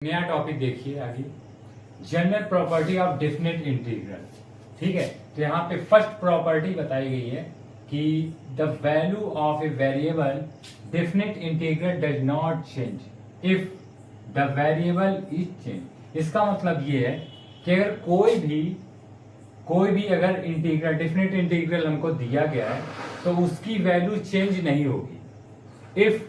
नया टॉपिक देखिए आगे, general property of definite integral. ठीक है, तो यहाँ पे फर्स्ट प्रॉपर्टी बताई गई है कि the value of a variable definite integral does not change if the variable is change. इसका मतलब ये है कि अगर कोई भी अगर इंटीग्रल डेफिनेट इंटीग्रल हमको दिया गया है तो उसकी वैल्यू चेंज नहीं होगी if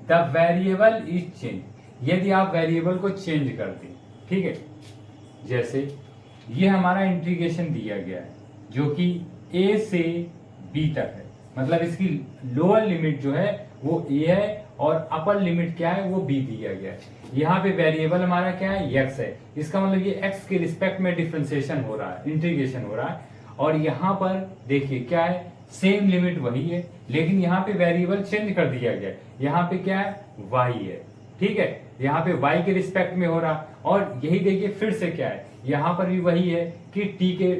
the variable is change, यदि आप वेरिएबल को चेंज करते। ठीक है, जैसे ये हमारा इंटीग्रेशन दिया गया है जो कि a से b तक है, मतलब इसकी लोअर लिमिट जो है वो a है और अपर लिमिट क्या है वो b दिया गया है। यहाँ पे वेरिएबल हमारा क्या है x है, इसका मतलब ये x के रिस्पेक्ट में डिफरेंशिएशन हो रहा है, इंटीग्रेशन हो रहा है। और यहाँ पर देखिए क्या है, सेम लिमिट वही है लेकिन यहाँ पे वेरिएबल चेंज कर दिया गया है। यहाँ पे क्या है y है, ठीक है, यहाँ पे y के रिस्पेक्ट में हो रहा। और यही देखिए फिर से क्या है, यहाँ पर भी वही है कि t के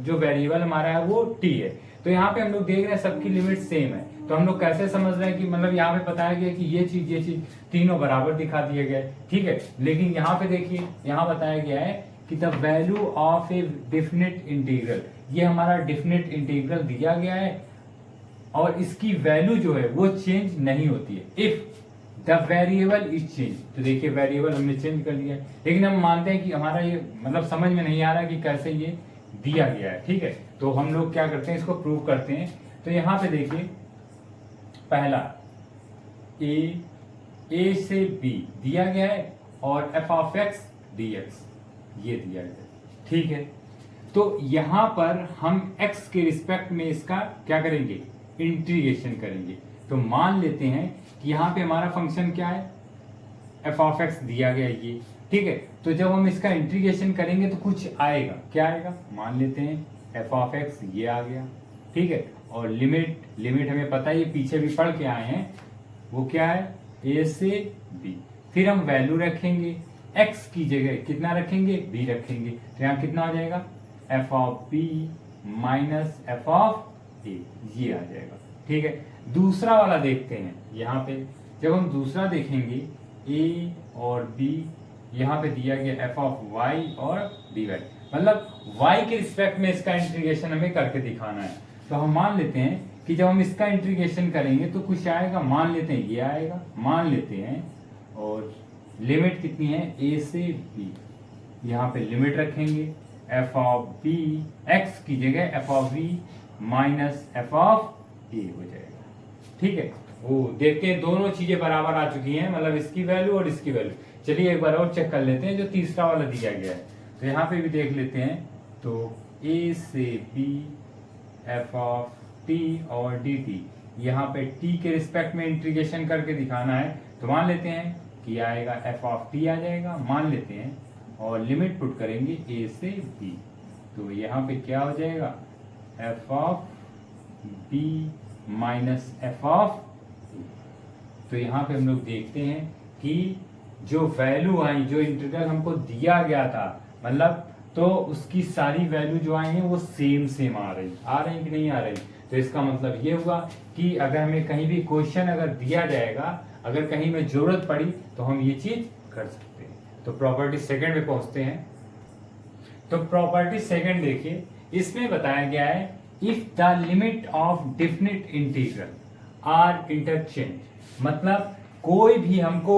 जो वेरिएबल हमारा है वो t है। तो यहाँ पे हम लोग देख रहे हैं सबकी लिमिट सेम है, तो हम लोग कैसे समझ रहे हैं कि मतलब यहाँ पे बताया गया कि ये चीज तीनों बराबर दिखा दिए गए। ठीक है, लेकिन यहाँ पे देखिए यहाँ बताया गया है कि the value of a definite integral, ये हमारा डेफिनेट इंटीग्रल दिया गया है और इसकी वैल्यू जो है वो चेंज नहीं होती है if the variable is change. तो देखिए वेरिएबल हमने चेंज कर दिया है लेकिन हम मानते हैं कि हमारा ये मतलब समझ में नहीं आ रहा कि कैसे ये दिया गया है। ठीक है, तो हम लोग क्या करते हैं, इसको प्रूव करते हैं। तो यहाँ पे देखिए पहला a से b दिया गया है और f ऑफ x dx ये दिया गया है। ठीक है, तो यहाँ पर हम x के रिस्पेक्ट में इसका क्या करेंगे, इंटीग्रेशन करेंगे। तो मान लेते हैं कि यहाँ पे हमारा फंक्शन क्या है, f ऑफ x दिया गया है ये। ठीक है, तो जब हम इसका इंटीग्रेशन करेंगे तो कुछ आएगा, क्या आएगा, मान लेते हैं f ऑफ x ये आ गया। ठीक है, और लिमिट हमें पता है, ये पीछे भी पढ़ के आए हैं, वो क्या है a से b। फिर हम वैल्यू रखेंगे, x की जगह कितना रखेंगे, b रखेंगे। तो यहाँ कितना आ जाएगा, f of b minus f of a, ये आ जाएगा। ठीक है, दूसरा वाला देखते हैं। यहाँ पे जब हम दूसरा देखेंगे a और b, यहाँ पे दिया गया f ऑफ y और dy, मतलब y के रिस्पेक्ट में इसका इंटीग्रेशन हमें करके दिखाना है। तो हम मान लेते हैं कि जब हम इसका इंटीग्रेशन करेंगे तो कुछ आएगा, मान लेते हैं ये आएगा, मान लेते हैं। और लिमिट कितनी है, a से b, यहाँ पे लिमिट रखेंगे, f ऑफ b x की जगह f of b minus f of a हो जाएगा। ठीक है, वो देखते हैं दोनों चीजें बराबर आ चुकी हैं, मतलब इसकी वैल्यू और इसकी वैल्यू। चलिए एक बार और चेक कर लेते हैं जो तीसरा वाला दिया गया है। तो यहाँ पे भी देख लेते हैं, तो a से b f ऑफ t और dt, यहाँ पे t के रिस्पेक्ट में इंटीग्रेशन करके दिखाना है। तो मान लेते हैं कि आएगा f ऑफ t आ जाएगा, मान लेते हैं, और लिमिट पुट करेंगे a से b। तो यहाँ पे क्या हो जाएगा, f of b minus f of a। तो यहाँ पे हम लोग देखते हैं कि जो वैल्यू आई, जो इंटीग्रल हमको दिया गया था, मतलब तो उसकी सारी वैल्यू जो आई हैं वो सेम आ रही कि नहीं आ रही। तो इसका मतलब ये हुआ कि अगर हमें कहीं भी क्वेश्चन अगर दिया जाएगा, अगर कहीं में जरूरत पड़ी तो हम ये चीज कर सकते हैं। तो प्रॉपर्टी सेकंड में पहुंचते हैं। तो प्रॉपर्टी सेकंड देखिए, इसमें बताया गया है if the limit of definite integral are interchange, मतलब कोई भी हमको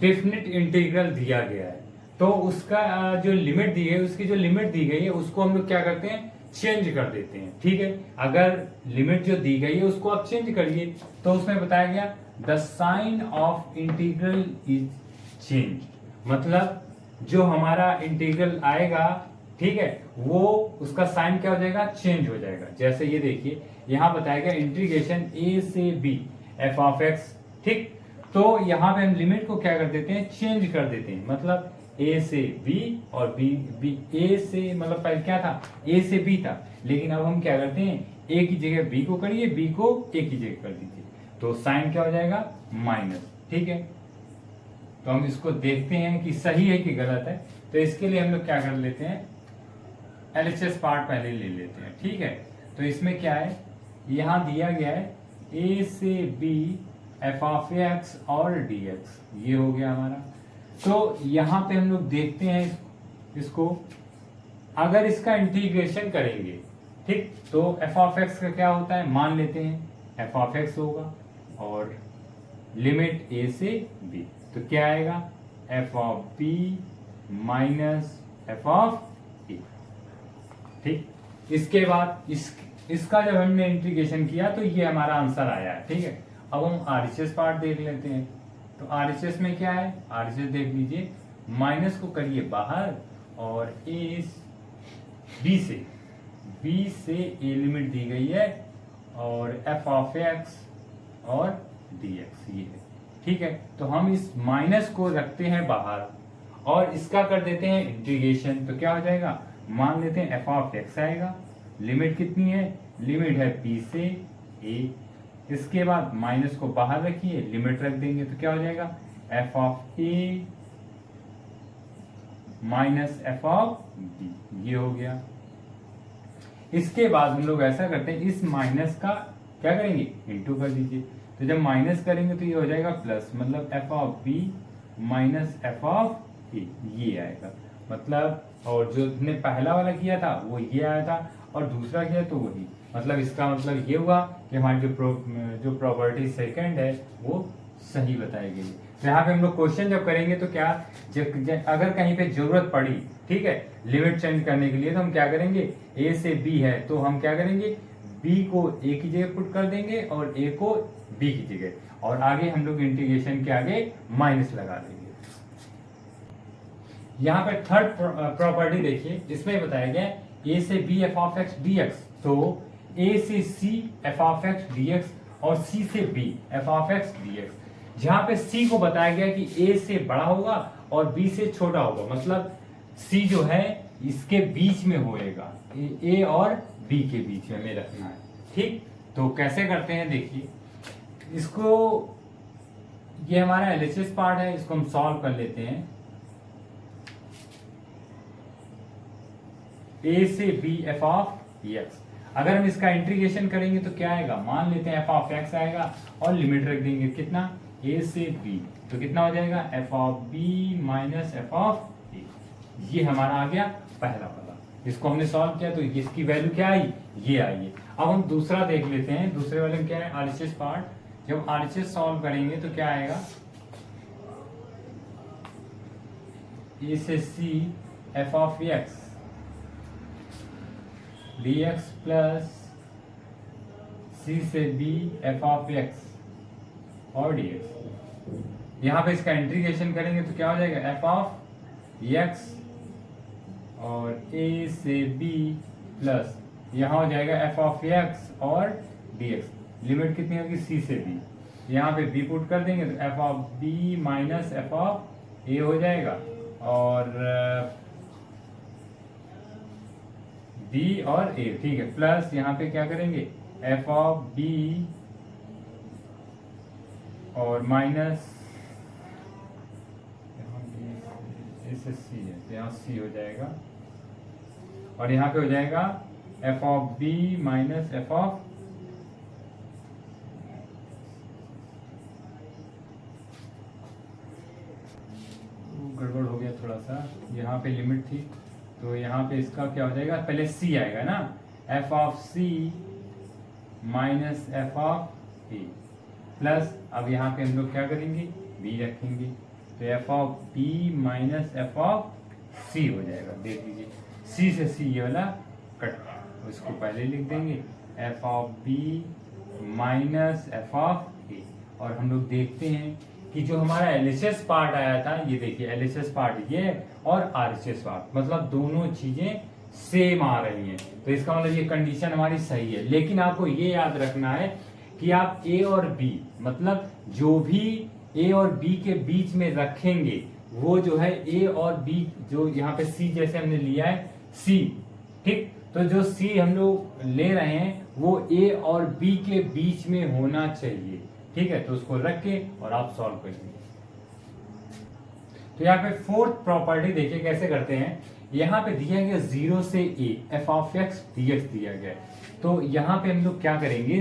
डेफिनेट इंटीग्रल दिया गया है तो उसका जो लिमिट दी है, उसकी जो लिमिट दी गई है उसको हम लोग क्या करते हैं, चेंज कर देते हैं। ठीक है, अगर लिमिट जो दी गई है उसको आप चेंज करिए। तो उसमें बताया गया the sign of integral is change, मतलब जो हमारा इंटीग्रल आएगा, ठीक है, वो उसका साइन क्या हो जाएगा, चेंज हो जाएगा। जैसे ये देखिए यहाँ बताया गया इंटीग्रेशन a से b f ऑफ x। ठीक, तो यहाँ पे हम लिमिट को क्या कर देते हैं, चेंज कर देते हैं, मतलब a से b और b a से, मतलब पहले क्या था, a से b था, लेकिन अब हम क्या करते हैं, a की जगह b को करिए, b को a की जगह कर दीजिए, तो साइन क्या हो जाएगा, माइनस। ठीक है, तो हम इसको देखते हैं कि सही है कि गलत है। तो इसके लिए हम लोग क्या कर लेते हैं, LHS पार्ट पहले ले लेते हैं। ठीक है, तो इसमें क्या है, यहाँ दिया गया है a से b f ऑफ x और dx, ये हो गया हमारा। तो यहाँ पे हम लोग देखते हैं इसको, अगर इसका इंटीग्रेशन करेंगे, ठीक, तो एफ ऑफ एक्स का क्या होता है, मान लेते हैं एफ ऑफ एक्स होगा और लिमिट ए से बी, तो क्या आएगा, F of B minus F of A. ठीक, इसके बाद इसका जब हमने इंटीग्रेशन किया तो ये हमारा आंसर आया है। ठीक है, अब हम आरएचएस पार्ट देख लेते हैं। तो आरएचएस में क्या है, आरएचएस देख लीजिए, माइनस को करिए बाहर और बी से ए लिमिट दी गई है और एफ ऑफ एक्स और डी एक्स ये है। ठीक है, तो हम इस माइनस को रखते हैं बाहर और इसका कर देते हैं इंटीग्रेशन, तो क्या हो जाएगा, मान लेते हैं एफ ऑफ एक्स आएगा, लिमिट कितनी है, लिमिट है बी से ए, इसके बाद माइनस को बाहर रखिए, लिमिट रख देंगे तो क्या हो जाएगा, F of A minus F of B, ये हो गया। इसके बाद हम लोग ऐसा करते हैं, इस माइनस का क्या करेंगे, इनटू कर दीजिए, तो जब माइनस करेंगे तो ये हो जाएगा प्लस, मतलब F of B minus F of A, ये आएगा मतलब, और जो हमने पहला वाला किया था वो ये आया था और दूसरा किया तो वही, मतलब इसका मतलब ये हुआ कि हमारी जो प्रॉपर्टी सेकंड है वो सही बताई गई। तो यहाँ पे हम लोग क्वेश्चन जब करेंगे तो क्या, अगर कहीं पे जरूरत पड़ी, ठीक है, लिमिट चेंज करने के लिए, तो हम क्या करेंगे, ए से बी है तो हम क्या करेंगे, बी को ए की जगह पुट कर देंगे और ए को बी की जगह, और आगे हम लोग इंटीग्रेशन के आगे माइनस लगा देंगे। यहाँ पे थर्ड प्रॉपर्टी देखिए, इसमें बताया गया ए से B F of X D X, तो ए से C F of X D X और सी से B F of X D X. जहां पे सी को बताया गया कि ए से बड़ा होगा और बी से छोटा होगा, मतलब सी जो है इसके बीच में होएगा, ए और बी के बीच में रखना है। ठीक, तो कैसे करते हैं देखिए, इसको, ये हमारा एलएचएस पार्ट है, इसको हम सॉल्व कर लेते हैं। ए से बी एफ ऑफ एक्स, अगर हम इसका इंटीग्रेशन करेंगे तो क्या आएगा, मान लेते हैं एफ ऑफ एक्स आएगा और लिमिट रख देंगे कितना, ए से बी, तो कितना हो जाएगा, F of B minus F of A, ये हमारा आ गया पहला वाला। इसको हमने सॉल्व किया तो इसकी वैल्यू क्या आई, ये आई है। अब हम दूसरा देख लेते हैं, दूसरे वाले में क्या है, आरएचएस पार्ट। जब आरएचएस सॉल्व करेंगे तो क्या आएगा, ए से C F of X D X plus C से बी एफ ऑफ एक्स और डी एक्स। यहाँ पे इसका इंटीग्रेशन करेंगे तो क्या हो जाएगा, एफ ऑफ एक्स और ए से बी प्लस यहाँ हो जाएगा एफ ऑफ एक्स और डी एक्स, लिमिट कितनी होगी, सी से बी, यहाँ पे बी पुट कर देंगे तो F of B minus F of A हो जाएगा और बी और ए, ठीक है, प्लस यहाँ पे क्या करेंगे, एफ ऑफ बी और माइनस से सी है तो यहाँ सी हो जाएगा और यहाँ पे हो जाएगा F of B minus F of, गड़बड़ हो गया थोड़ा सा, यहाँ पे लिमिट थी तो यहाँ पे इसका क्या हो जाएगा, पहले सी आएगा ना, F of C minus F of A plus, अब यहाँ पे हम लोग क्या करेंगे, बी रखेंगे तो F of B minus F of C हो जाएगा। देख लीजिए, सी से सी ये वाला कट, उसको पहले लिख देंगे F of B minus F of A, और हम लोग देखते हैं कि जो हमारा एलएचएस पार्ट आया था, ये देखिए एलएचएस पार्ट ये और आरएचएस पार्ट, मतलब दोनों चीजें सेम आ रही हैं, तो इसका मतलब ये कंडीशन हमारी सही है। लेकिन आपको ये याद रखना है कि आप ए और बी, मतलब जो भी ए और बी के बीच में रखेंगे वो जो है ए और बी, जो यहाँ पे सी जैसे हमने लिया है सी, ठीक, तो जो सी हम लोग ले रहे हैं वो ए और बी के बीच में होना चाहिए। ठीक है, तो उसको रख के और आप सॉल्व करिए। तो यहाँ पे फोर्थ प्रॉपर्टी देखिए कैसे करते हैं, यहाँ पे दिया गया 0 से a F of X D x दिया गया है, तो यहाँ पे हम लोग क्या करेंगे,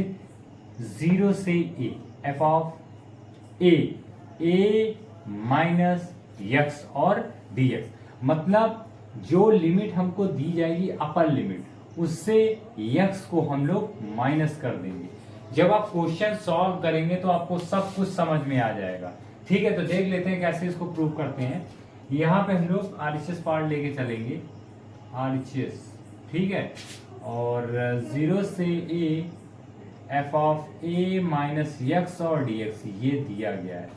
0 से a F of A minus x और dx, मतलब जो लिमिट हमको दी जाएगी अपर लिमिट, उससे x को हम लोग माइनस कर देंगे। जब आप क्वेश्चन सॉल्व करेंगे तो आपको सब कुछ समझ में आ जाएगा। ठीक है, तो देख लेते हैं कैसे इसको प्रूव करते हैं। यहाँ पे हम लोग RHS पार्ट लेके चलेंगे, RHS, ठीक है, और 0 से a f of a minus x और dx ये दिया गया है।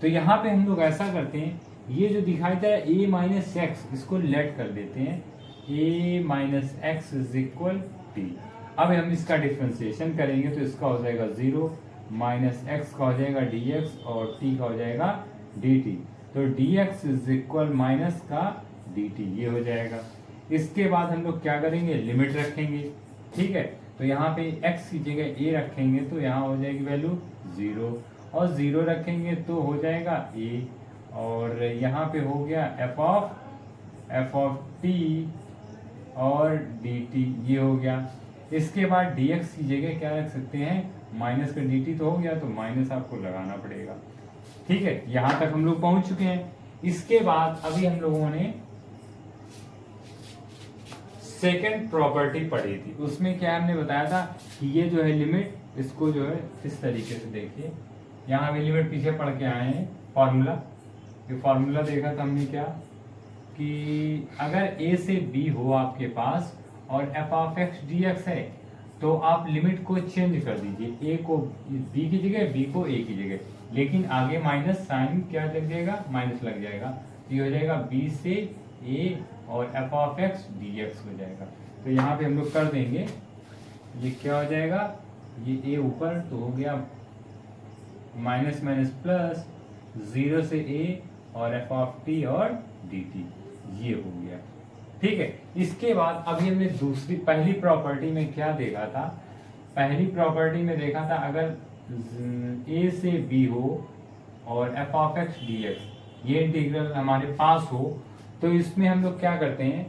तो यहाँ पे हम लोग ऐसा करते हैं, ये जो दिखाई दे रहा है a माइनस एक्स, इसको लेट कर देते हैं, a minus x is equal t। अब हम इसका डिफ्रेंसिएशन करेंगे तो इसका हो जाएगा 0 माइनस एक्स का हो जाएगा dx और t का हो जाएगा dt। तो dx इज इक्वल माइनस का dt, ये हो जाएगा। इसके बाद हम लोग क्या करेंगे, लिमिट रखेंगे। ठीक है, तो यहाँ पे x की जगह a रखेंगे तो यहाँ हो जाएगी वैल्यू 0, और 0 रखेंगे तो हो जाएगा a, और यहाँ पे हो गया f ऑफ t और dt, ये हो गया। इसके बाद dx की जगह क्या रख सकते हैं, माइनस का dt तो हो गया, तो माइनस आपको लगाना पड़ेगा। ठीक है, यहाँ तक हम लोग पहुंच चुके हैं। इसके बाद अभी हम लोगों ने सेकेंड प्रॉपर्टी पढ़ी थी, उसमें क्या हमने बताया था कि ये जो है लिमिट, इसको जो है इस तरीके से देखिए, यहाँ भी लिमिट पीछे पढ़ के आए हैं, फॉर्मूला, ये फॉर्मूला देखा था हमने क्या, कि अगर a से b हो आपके पास और f ऑफ x dx है, तो आप लिमिट को चेंज कर दीजिए, a को b की जगह, b को a की जगह, लेकिन आगे माइनस साइन क्या लग जाएगा, माइनस लग जाएगा, तो ये हो जाएगा b से a और f ऑफ x dx हो जाएगा। तो यहाँ पे हम लोग कर देंगे, ये क्या हो जाएगा, ये a ऊपर तो हो गया माइनस माइनस प्लस 0 से a और f ऑफ t और dt, ये हो गया। ठीक है, इसके बाद अभी हमने पहली प्रॉपर्टी में क्या देखा था, पहली प्रॉपर्टी में देखा था अगर a से b हो और f ऑफ x dx ये इंटीग्रल हमारे पास हो, तो इसमें हम लोग क्या करते हैं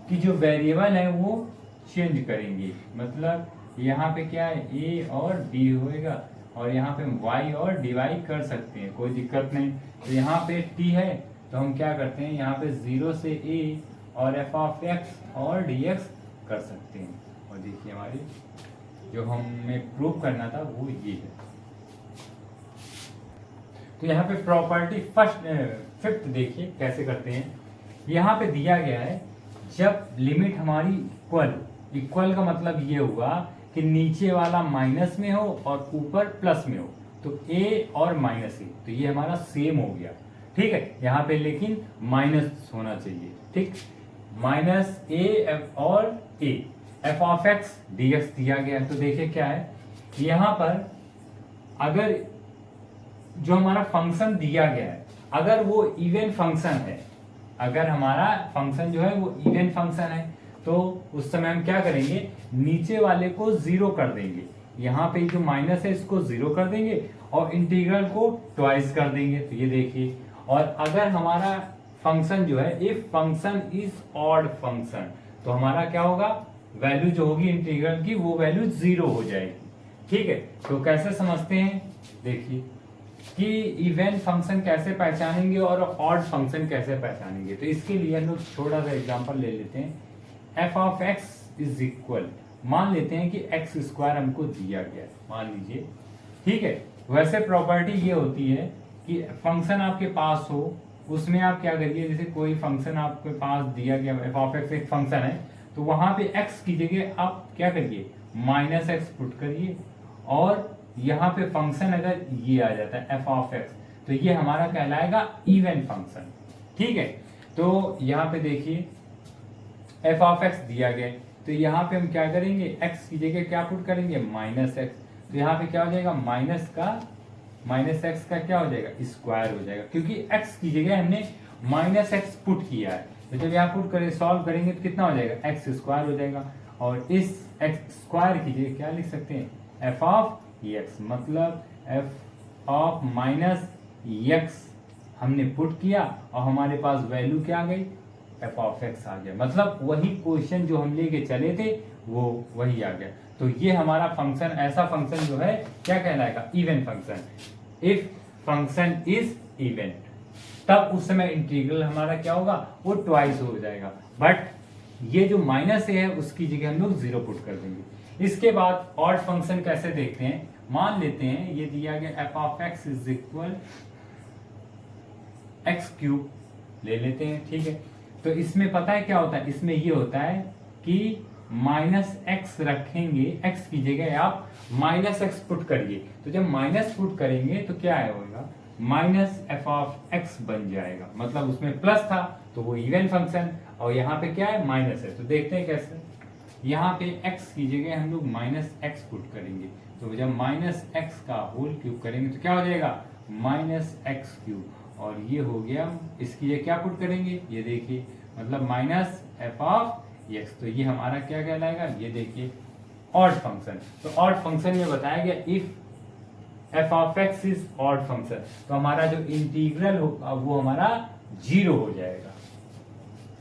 कि जो वेरिएबल है वो चेंज करेंगे, मतलब यहाँ पे क्या है, a और b होएगा, और यहाँ पे y और dy कर सकते हैं, कोई दिक्कत नहीं। तो यहाँ पे t है, तो हम क्या करते हैं, यहाँ पे 0 से a और f ऑफ x और dx कर सकते हैं। और देखिए हमारी जो हमें प्रूव करना था वो ये है। तो यहाँ पे प्रॉपर्टी फिफ्थ देखिए कैसे करते हैं। यहाँ पे दिया गया है, जब लिमिट हमारी इक्वल का मतलब ये हुआ कि नीचे वाला माइनस में हो और ऊपर प्लस में हो, तो a और माइनस a, तो ये हमारा सेम हो गया। ठीक है, यहाँ पे लेकिन माइनस होना चाहिए। ठीक, माइनस a और a, f of x dx दिया गया है। तो देखिए क्या है, यहाँ पर अगर जो हमारा फंक्शन दिया गया है, अगर वो इवन फंक्शन है, अगर हमारा फंक्शन जो है वो इवन फंक्शन है, तो उस समय हम क्या करेंगे, नीचे वाले को 0 कर देंगे, यहाँ पे जो माइनस है इसको 0 कर देंगे और इंटीग्रल को ट्वाइस कर देंगे। तो ये देखिए, और अगर हमारा फंक्शन जो है, if function is odd function, तो हमारा क्या होगा, वैल्यू जो होगी इंटीग्रल की वो वैल्यू 0 हो जाएगी। ठीक है, तो कैसे समझते हैं, देखिए कि इवन फंक्शन कैसे पहचानेंगे और ऑड फंक्शन कैसे पहचानेंगे। तो इसके लिए हम लोग छोटा सा एग्जांपल ले लेते हैं, f of x is equal, मान लेते हैं कि x स्क्वायर हमको दिया गया है, मान लीजिए। ठीक है, वैसे प्रॉपर्टी ये होती है कि फंक्शन आपके पास हो, उसमें आप क्या करिए, जैसे कोई फंक्शन आपके पास दिया गया, f ऑफ x एक फंक्शन है, तो वहां पे x की जगह आप क्या करिए, माइनस एक्स पुट करिए, और यहाँ पे फंक्शन अगर ये आ जाता है f ऑफ x, तो ये हमारा कहलाएगा इवन फंक्शन। ठीक है, तो यहाँ पे देखिए f ऑफ x दिया गया, तो यहाँ पे हम क्या करेंगे, x की जगह क्या पुट करेंगे, माइनस एक्स, तो यहाँ पे क्या हो जाएगा, माइनस एक्स का क्या हो जाएगा, स्क्वायर हो जाएगा, क्योंकि x की जगह हमने माइनस एक्स पुट किया है। तो जब यहाँ पुट करें, सॉल्व करेंगे तो कितना हो जाएगा, एक्स स्क्वायर हो जाएगा, और इस एक्स स्क्वायर की जगह क्या लिख सकते हैं, f ऑफ x, मतलब f ऑफ माइनस एक्स हमने पुट किया और हमारे पास वैल्यू क्या आ गई, f ऑफ x आ गया, मतलब वही क्वेश्चन जो हम लेके चले थे वो वही आ गया। तो ये हमारा फंक्शन, ऐसा फंक्शन जो है क्या कहलाएगा, even function, if function is even. तब उस समय इंटीग्रल हमारा क्या होगा, वो ट्वाइस हो जाएगा। बट ये जो माइनस है उसकी जगह हम लोग 0 पुट कर देंगे। इसके बाद ऑड फंक्शन कैसे देखते हैं, मान लेते हैं ये दिया गया F of x is equal x cube ले लेते हैं, ठीक है। तो इसमें पता है क्या होता है, इसमें ये होता है कि माइनस एक्स रखेंगे, एक्स की जगह आप माइनस एक्स पुट करिए। तो जब माइनस पुट करेंगे तो क्या होगा, माइनस एफ ऑफ एक्स बन जाएगा। मतलब उसमें प्लस था तो वो इवन फंक्शन, और यहाँ पे क्या है, माइनस है। तो देखते हैं कैसे, यहाँ पे एक्स की जगह हम लोग माइनस एक्स पुट करेंगे। तो जब माइनस एक्स का होल क्यूब करेंगे तो क्या हो जाएगा, माइनस एक्स क्यूब। और ये हो गया, इसकी जगह क्या पुट करेंगे, ये देखिए, मतलब माइनस एफ ऑफ एक्स। तो ये हमारा क्या कहलाएगा, ये देखिए ऑड फंक्शन। तो ऑड फंक्शन में बताया गया if F of x is odd function, तो हमारा जो इंटीग्रल होगा वो हमारा 0 हो जाएगा।